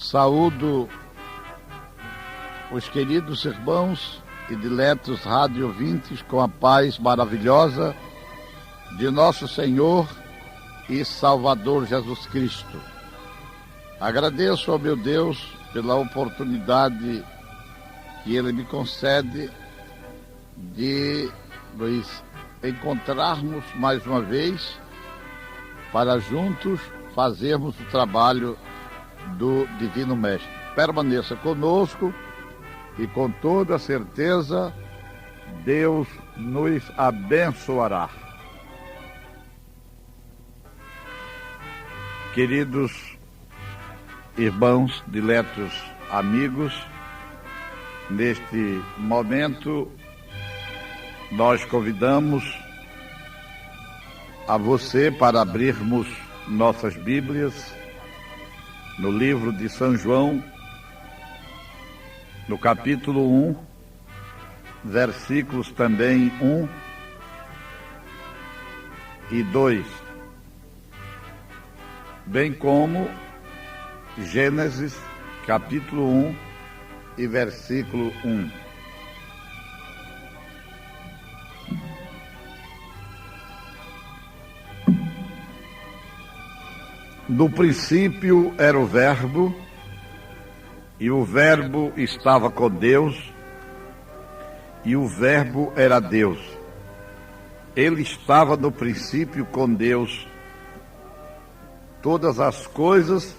Saúdo os queridos irmãos e diletos rádio ouvintes com a paz maravilhosa de nosso Senhor e Salvador Jesus Cristo. Agradeço ao meu Deus pela oportunidade que Ele me concede de nos encontrarmos mais uma vez para juntos fazermos o trabalho do Divino Mestre. Permaneça conosco e com toda certeza Deus nos abençoará. Queridos irmãos, diletos amigos, neste momento nós convidamos a você para abrirmos nossas Bíblias no livro de São João, no capítulo 1, versículos também 1 e 2, bem como Gênesis, capítulo 1 e versículo 1. No princípio era o Verbo, e o Verbo estava com Deus, e o Verbo era Deus. Ele estava no princípio com Deus. Todas as coisas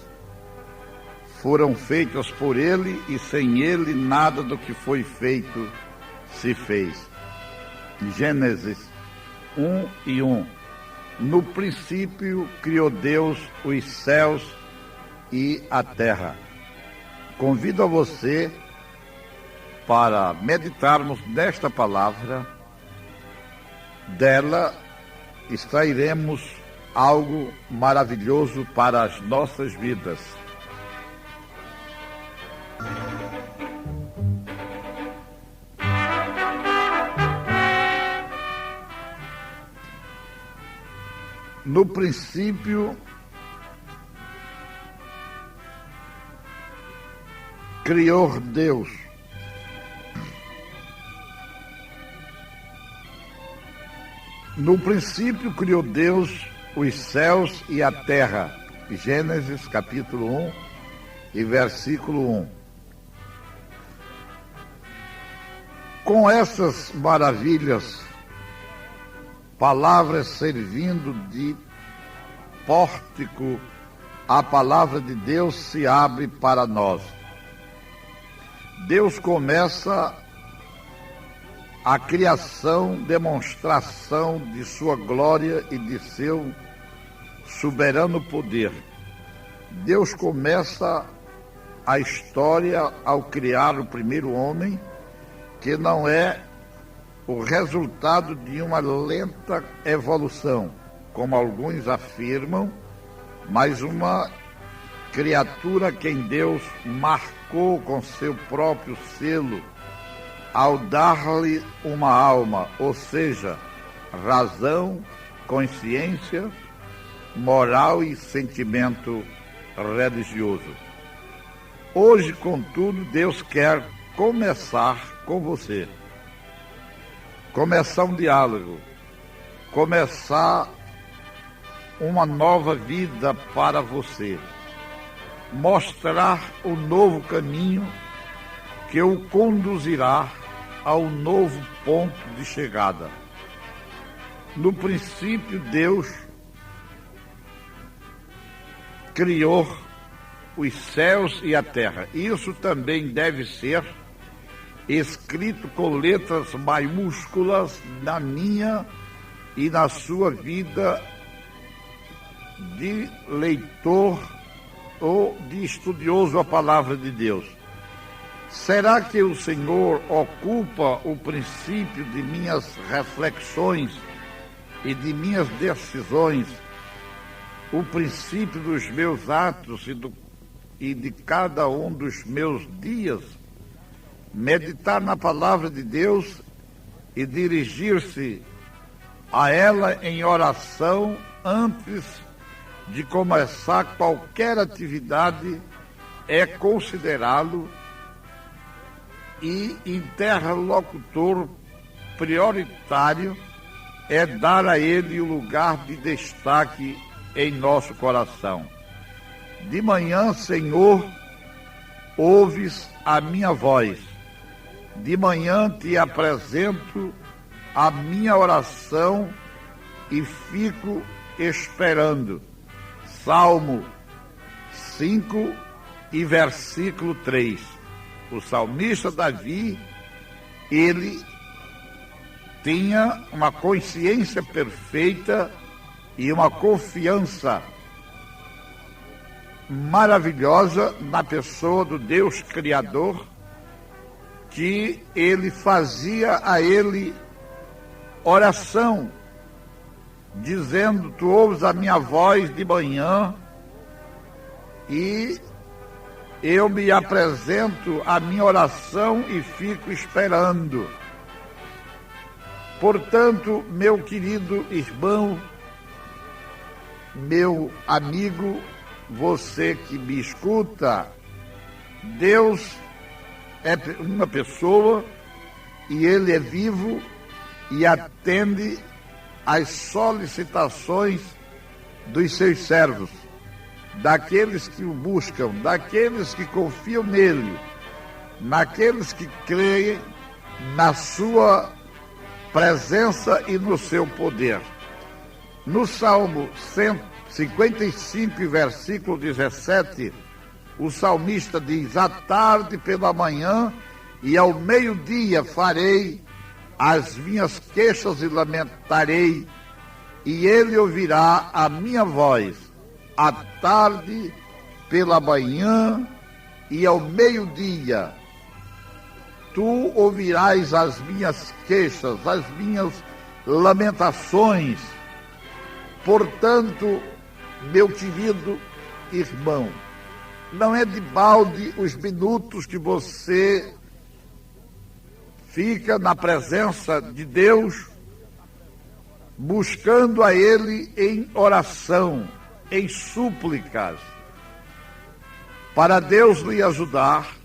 foram feitas por Ele, e sem Ele nada do que foi feito se fez. Gênesis 1 e 1. No princípio criou Deus os céus e a terra. Convido a você para meditarmos nesta palavra. Dela extrairemos algo maravilhoso para as nossas vidas. No princípio criou Deus. No princípio criou Deus os céus e a terra. Gênesis capítulo 1 e versículo 1. Com essas maravilhas, palavras servindo de pórtico, a palavra de Deus se abre para nós. Deus começa a criação, demonstração de sua glória e de seu soberano poder. Deus começa a história ao criar o primeiro homem, que não é o resultado de uma lenta evolução, como alguns afirmam, mas uma criatura quem Deus marcou com seu próprio selo ao dar-lhe uma alma, ou seja, razão, consciência, moral e sentimento religioso. Hoje, contudo, Deus quer começar com você. Começar um diálogo, começar uma nova vida para você, mostrar o novo caminho que o conduzirá ao novo ponto de chegada. No princípio, Deus criou os céus e a terra. Isso também deve ser escrito com letras maiúsculas na minha e na sua vida de leitor ou de estudioso a palavra de Deus. Será que o Senhor ocupa o princípio de minhas reflexões e de minhas decisões, o princípio dos meus atos e de cada um dos meus dias? Meditar na palavra de Deus e dirigir-se a ela em oração antes de começar qualquer atividade é considerá-lo e interlocutor prioritário é dar a ele o lugar de destaque em nosso coração. De manhã, Senhor, ouves a minha voz. De manhã te apresento a minha oração e fico esperando. Salmo 5 e versículo 3. O salmista Davi, ele tinha uma consciência perfeita e uma confiança maravilhosa na pessoa do Deus Criador, que ele fazia a ele oração, dizendo: tu ouves a minha voz de manhã e eu me apresento a minha oração e fico esperando. Portanto, meu querido irmão, meu amigo, você que me escuta, Deus é uma pessoa e Ele é vivo e atende às solicitações dos seus servos, daqueles que o buscam, daqueles que confiam nele, naqueles que creem na sua presença e no seu poder. No Salmo 155, versículo 17, o salmista diz: à tarde pela manhã e ao meio-dia farei as minhas queixas e lamentarei, e ele ouvirá a minha voz. À tarde pela manhã e ao meio-dia tu ouvirás as minhas queixas, as minhas lamentações. Portanto, meu querido irmão, não é de balde os minutos que você fica na presença de Deus, buscando a Ele em oração, em súplicas, para Deus lhe ajudar,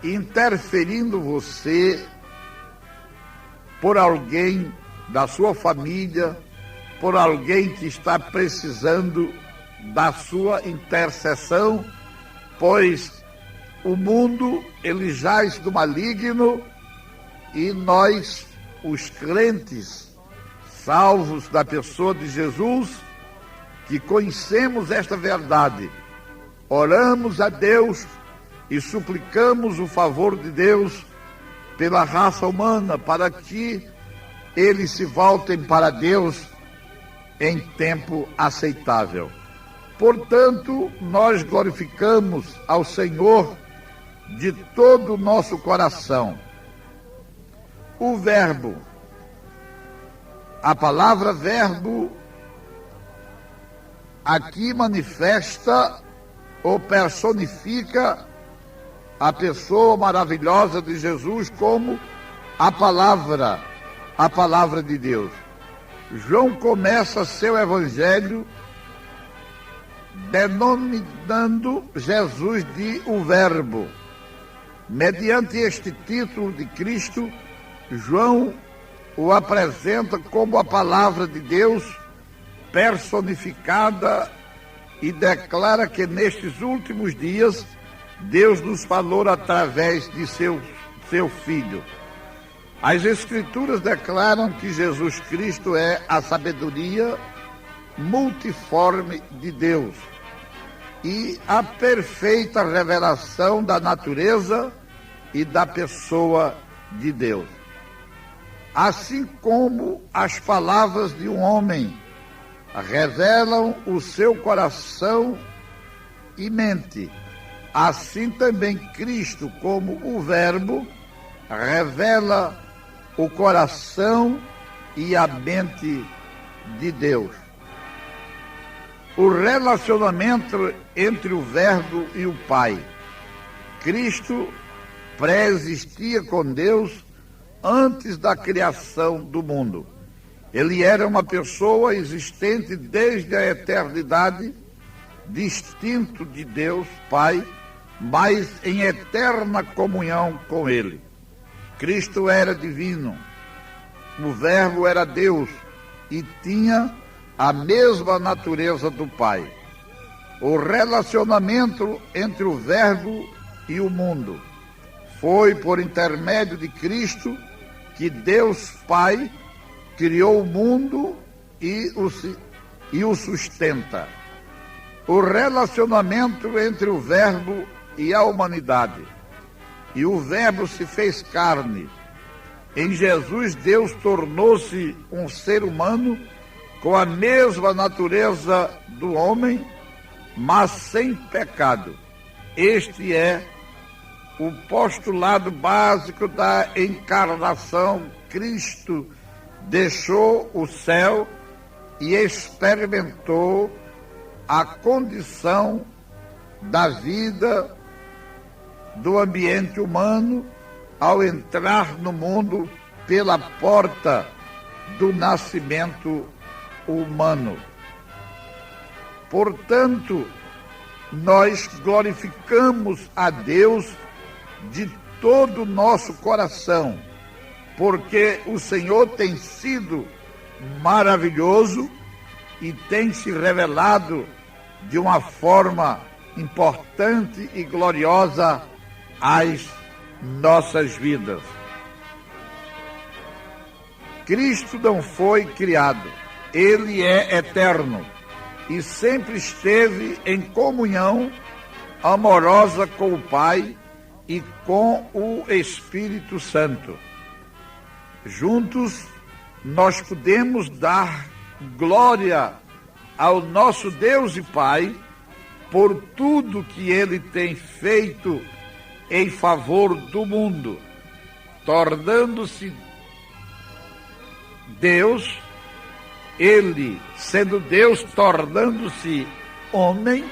interferindo você por alguém da sua família, por alguém que está precisando da sua intercessão, pois o mundo, ele jaz do maligno e nós, os crentes, salvos da pessoa de Jesus, que conhecemos esta verdade, oramos a Deus e suplicamos o favor de Deus pela raça humana, para que eles se voltem para Deus em tempo aceitável. Portanto, nós glorificamos ao Senhor de todo o nosso coração. O verbo, a palavra verbo, aqui manifesta ou personifica a pessoa maravilhosa de Jesus como a palavra de Deus. João começa seu evangelho denominando Jesus de o Verbo. Mediante este título de Cristo, João o apresenta como a palavra de Deus personificada e declara que nestes últimos dias Deus nos falou através de seu Filho. As Escrituras declaram que Jesus Cristo é a sabedoria multiforme de Deus e a perfeita revelação da natureza e da pessoa de Deus. Assim como as palavras de um homem revelam o seu coração e mente, assim também Cristo, como o Verbo, revela o coração e a mente de Deus. O relacionamento entre o Verbo e o Pai. Cristo pré-existia com Deus antes da criação do mundo. Ele era uma pessoa existente desde a eternidade, distinto de Deus Pai, mas em eterna comunhão com Ele. Cristo era divino, o Verbo era Deus e tinha a mesma natureza do Pai. O relacionamento entre o Verbo e o mundo foi por intermédio de Cristo que Deus Pai criou o mundo e o sustenta. O relacionamento entre o Verbo e a humanidade. E o Verbo se fez carne. Em Jesus, Deus tornou-se um ser humano com a mesma natureza do homem, mas sem pecado. Este é o postulado básico da encarnação. Cristo deixou o céu e experimentou a condição da vida do ambiente humano ao entrar no mundo pela porta do nascimento humano. Portanto, nós glorificamos a Deus de todo o nosso coração, porque o Senhor tem sido maravilhoso e tem se revelado de uma forma importante e gloriosa às nossas vidas. Cristo não foi criado, Ele é eterno e sempre esteve em comunhão amorosa com o Pai e com o Espírito Santo. Juntos, nós podemos dar glória ao nosso Deus e Pai por tudo que Ele tem feito em favor do mundo, tornando-se Deus, Ele, sendo Deus, tornando-se homem,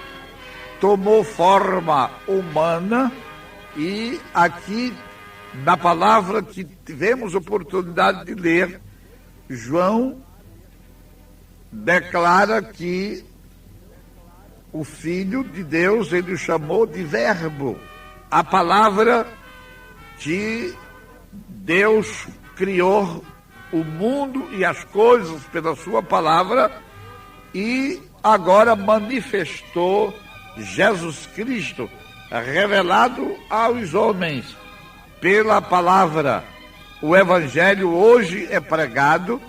tomou forma humana e aqui, na palavra que tivemos oportunidade de ler, João declara que o Filho de Deus, ele o chamou de Verbo. A palavra que Deus criou o mundo e as coisas pela sua palavra e agora manifestou Jesus Cristo, revelado aos homens pela palavra. O Evangelho hoje é pregado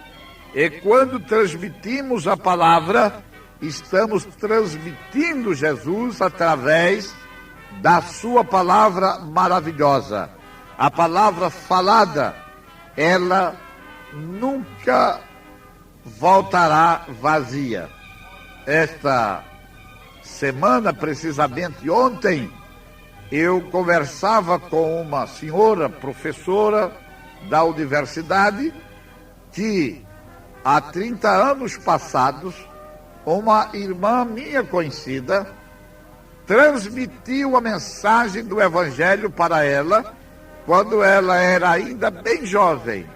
e quando transmitimos a palavra, estamos transmitindo Jesus através da sua palavra maravilhosa. A palavra falada, ela nunca voltará vazia. Esta semana, precisamente ontem, eu conversava com uma senhora professora da universidade que há 30 anos passados, uma irmã minha conhecida transmitiu a mensagem do Evangelho para ela quando ela era ainda bem jovem.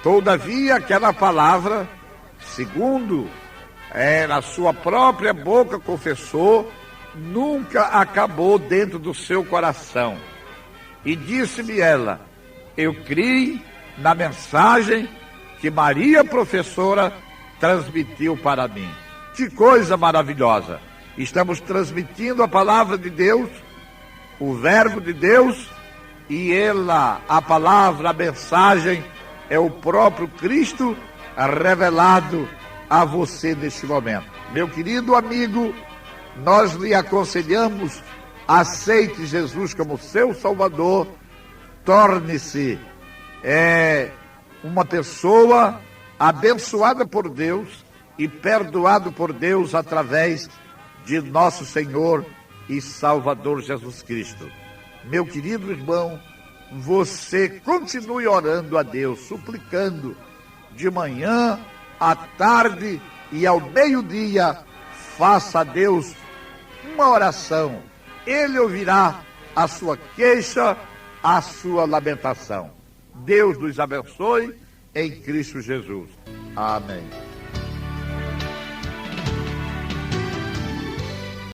Todavia, aquela palavra, segundo a sua própria boca confessou, nunca acabou dentro do seu coração. E disse-me ela: eu criei na mensagem que Maria, professora, transmitiu para mim. Que coisa maravilhosa! Estamos transmitindo a palavra de Deus, o Verbo de Deus, e ela, a palavra, a mensagem, é o próprio Cristo revelado a você neste momento. Meu querido amigo, nós lhe aconselhamos, aceite Jesus como seu Salvador, torne-se uma pessoa abençoada por Deus e perdoado por Deus através de nosso Senhor e Salvador Jesus Cristo. Meu querido irmão, você continue orando a Deus, suplicando de manhã, à tarde e ao meio-dia, faça a Deus uma oração. Ele ouvirá a sua queixa, a sua lamentação. Deus nos abençoe em Cristo Jesus. Amém.